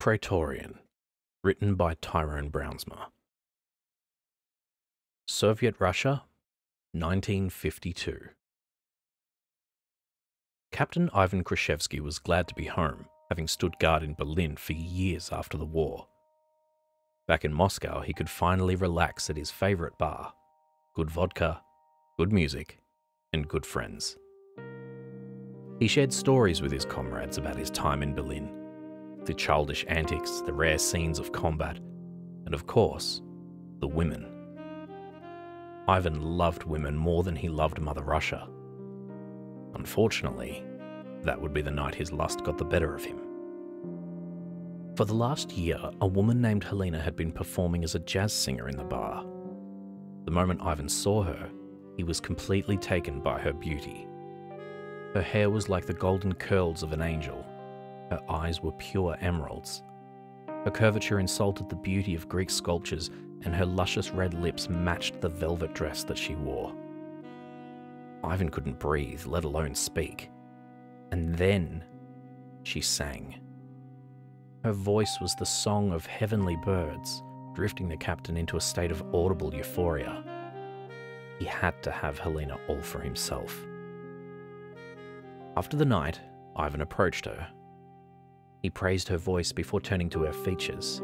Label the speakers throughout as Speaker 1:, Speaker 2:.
Speaker 1: Praetorian, written by Tyrone Bruinsma. Soviet Russia, 1952. Captain Ivan Khrushchevsky was glad to be home, having stood guard in Berlin for years after the war. Back in Moscow, he could finally relax at his favourite bar. Good vodka, good music, and good friends. He shared stories with his comrades about his time in Berlin, the childish antics, the rare scenes of combat, and of course, the women. Ivan loved women more than he loved Mother Russia. Unfortunately, that would be the night his lust got the better of him. For the last year, a woman named Helena had been performing as a jazz singer in the bar. The moment Ivan saw her, he was completely taken by her beauty. Her hair was like the golden curls of an angel. Her eyes were pure emeralds. Her curvature insulted the beauty of Greek sculptures, and her luscious red lips matched the velvet dress that she wore. Ivan couldn't breathe, let alone speak. And then she sang. Her voice was the song of heavenly birds, drifting the captain into a state of audible euphoria. He had to have Helena all for himself. After the night, Ivan approached her. He praised her voice before turning to her features.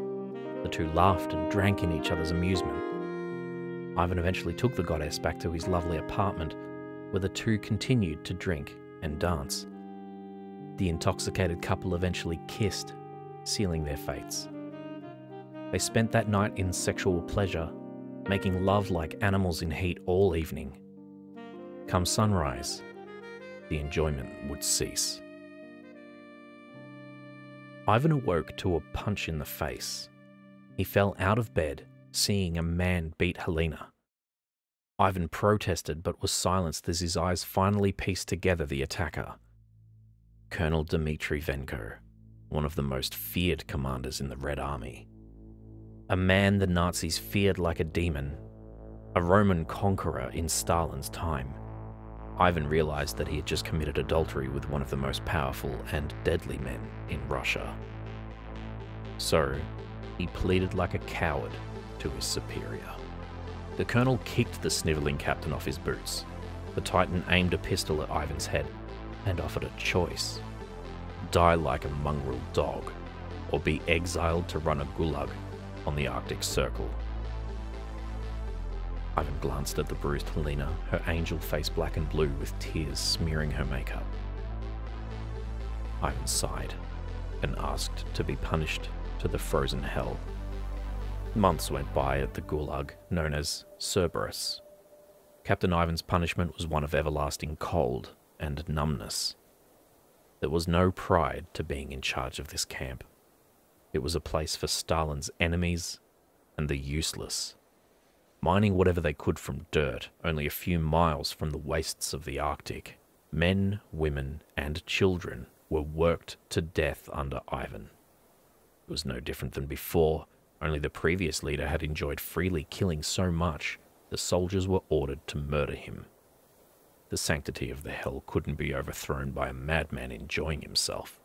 Speaker 1: The two laughed and drank in each other's amusement. Ivan eventually took the goddess back to his lovely apartment, where the two continued to drink and dance. The intoxicated couple eventually kissed, sealing their fates. They spent that night in sexual pleasure, making love like animals in heat all evening. Come sunrise, the enjoyment would cease. Ivan awoke to a punch in the face. He fell out of bed, seeing a man beat Helena. Ivan protested but was silenced as his eyes finally pieced together the attacker. Colonel Dmitry Venko, one of the most feared commanders in the Red Army. A man the Nazis feared like a demon. A Roman conqueror in Stalin's time. Ivan realized that he had just committed adultery with one of the most powerful and deadly men in Russia. So, he pleaded like a coward to his superior. The colonel kicked the snivelling captain off his boots. The Titan aimed a pistol at Ivan's head and offered a choice. Die like a mongrel dog, or be exiled to run a gulag on the Arctic Circle. Ivan glanced at the bruised Helena, her angel face black and blue with tears smearing her makeup. Ivan sighed and asked to be punished to the frozen hell. Months went by at the gulag known as Cerberus. Captain Ivan's punishment was one of everlasting cold and numbness. There was no pride to being in charge of this camp. It was a place for Stalin's enemies and the useless, mining whatever they could from dirt only a few miles from the wastes of the Arctic. Men, women, and children were worked to death under Ivan. It was no different than before, only the previous leader had enjoyed freely killing so much, the soldiers were ordered to murder him. The sanctity of the hell couldn't be overthrown by a madman enjoying himself.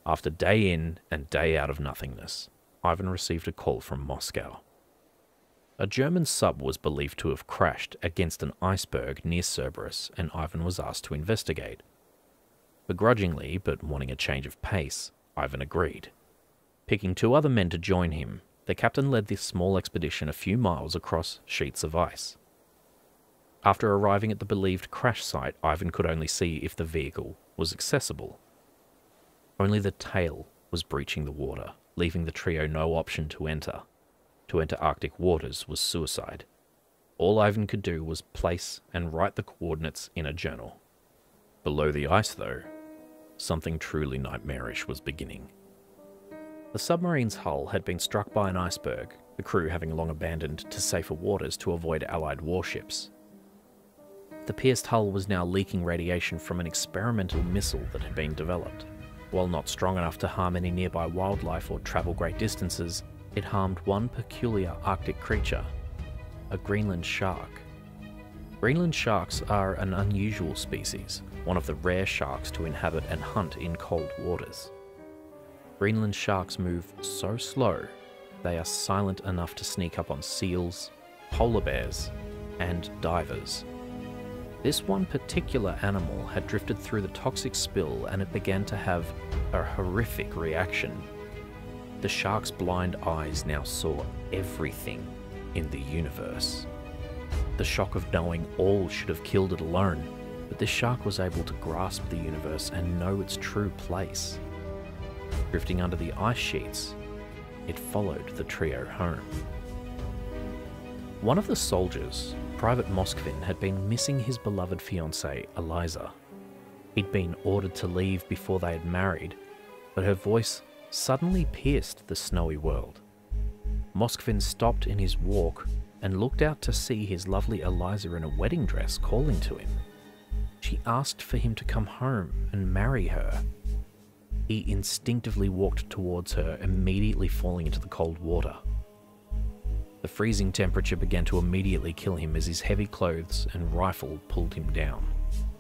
Speaker 1: After day in and day out of nothingness, Ivan received a call from Moscow. A German sub was believed to have crashed against an iceberg near Cerberus, and Ivan was asked to investigate. Begrudgingly, but wanting a change of pace, Ivan agreed. Picking two other men to join him, the captain led this small expedition a few miles across sheets of ice. After arriving at the believed crash site, Ivan could only see if the vehicle was accessible. Only the tail was breaching the water, leaving the trio no option to enter. To enter Arctic waters was suicide. All Ivan could do was place and write the coordinates in a journal. Below the ice, though, something truly nightmarish was beginning. The submarine's hull had been struck by an iceberg, the crew having long abandoned to safer waters to avoid Allied warships. The pierced hull was now leaking radiation from an experimental missile that had been developed. While not strong enough to harm any nearby wildlife or travel great distances, it harmed one peculiar Arctic creature, a Greenland shark. Greenland sharks are an unusual species, one of the rare sharks to inhabit and hunt in cold waters. Greenland sharks move so slow, they are silent enough to sneak up on seals, polar bears, and divers. This one particular animal had drifted through the toxic spill and it began to have a horrific reaction. The shark's blind eyes now saw everything in the universe. The shock of knowing all should have killed it alone, but this shark was able to grasp the universe and know its true place. Drifting under the ice sheets, it followed the trio home. One of the soldiers, Private Moskvin, had been missing his beloved fiancée, Eliza. He'd been ordered to leave before they had married, but her voice suddenly pierced the snowy world. Moskvin stopped in his walk and looked out to see his lovely Eliza in a wedding dress calling to him. She asked for him to come home and marry her. He instinctively walked towards her, immediately falling into the cold water. The freezing temperature began to immediately kill him as his heavy clothes and rifle pulled him down.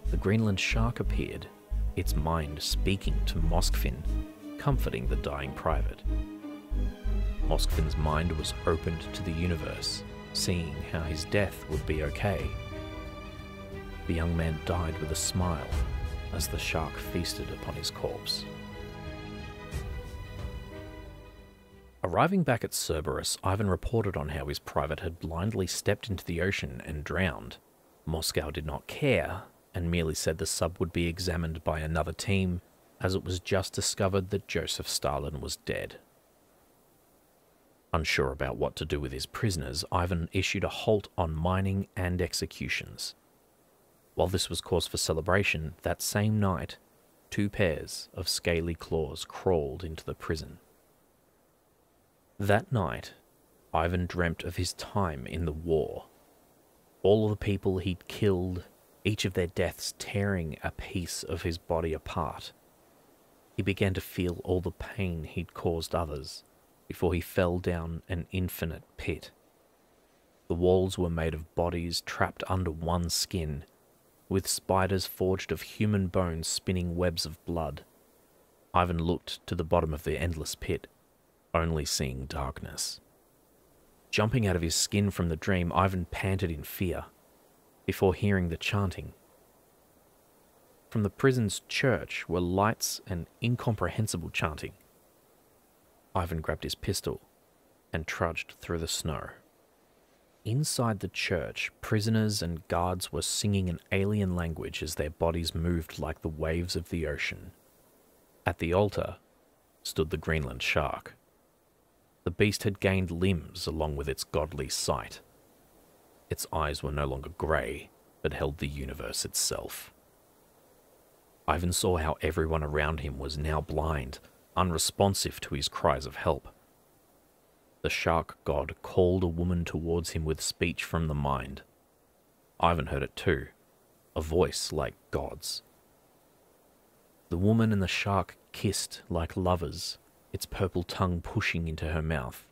Speaker 1: The Greenland shark appeared, its mind speaking to Moskvin, comforting the dying private. Moskvin's mind was opened to the universe, seeing how his death would be okay. The young man died with a smile as the shark feasted upon his corpse. Arriving back at Cerberus, Ivan reported on how his private had blindly stepped into the ocean and drowned. Moscow did not care, and merely said the sub would be examined by another team, as it was just discovered that Joseph Stalin was dead. Unsure about what to do with his prisoners, Ivan issued a halt on mining and executions. While this was cause for celebration, that same night, 2 pairs of scaly claws crawled into the prison. That night, Ivan dreamt of his time in the war. All of the people he'd killed, each of their deaths tearing a piece of his body apart. He began to feel all the pain he'd caused others before he fell down an infinite pit. The walls were made of bodies trapped under one skin, with spiders forged of human bones spinning webs of blood. Ivan looked to the bottom of the endless pit, only seeing darkness. Jumping out of his skin from the dream, Ivan panted in fear, before hearing the chanting. From the prison's church were lights and incomprehensible chanting. Ivan grabbed his pistol and trudged through the snow. Inside the church, prisoners and guards were singing an alien language as their bodies moved like the waves of the ocean. At the altar stood the Greenland shark. The beast had gained limbs along with its godly sight. Its eyes were no longer grey, but held the universe itself. Ivan saw how everyone around him was now blind, unresponsive to his cries of help. The shark god called a woman towards him with speech from the mind. Ivan heard it too, a voice like God's. The woman and the shark kissed like lovers, its purple tongue pushing into her mouth.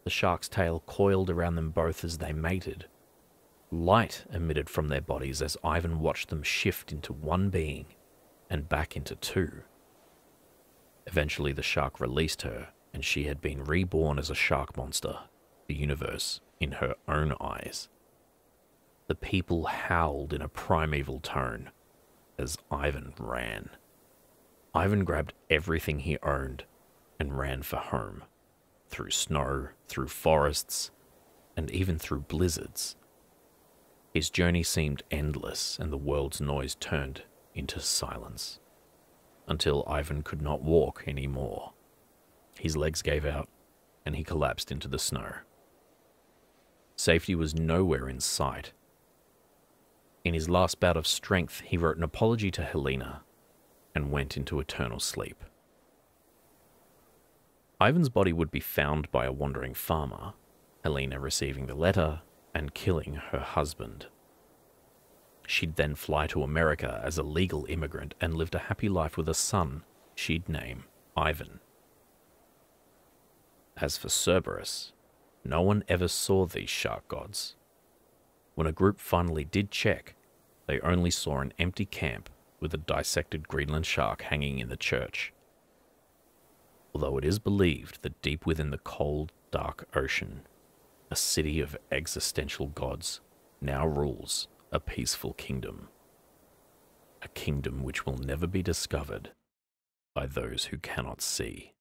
Speaker 1: The shark's tail coiled around them both as they mated. Light emitted from their bodies as Ivan watched them shift into one being and back into 2. Eventually the shark released her, and she had been reborn as a shark monster, the universe in her own eyes. The people howled in a primeval tone as Ivan ran. Ivan grabbed everything he owned and ran for home, through snow, through forests, and even through blizzards. His journey seemed endless, and the world's noise turned into silence, until Ivan could not walk anymore. His legs gave out, and he collapsed into the snow. Safety was nowhere in sight. In his last bout of strength, he wrote an apology to Helena and went into eternal sleep. Ivan's body would be found by a wandering farmer, Helena receiving the letter and killing her husband. She'd then fly to America as a legal immigrant and lived a happy life with a son she'd name Ivan. As for Cerberus, no one ever saw these shark gods. When a group finally did check, they only saw an empty camp with a dissected Greenland shark hanging in the church. although it is believed that deep within the cold, dark ocean, a city of existential gods now rules a peaceful kingdom. A kingdom which will never be discovered by those who cannot see.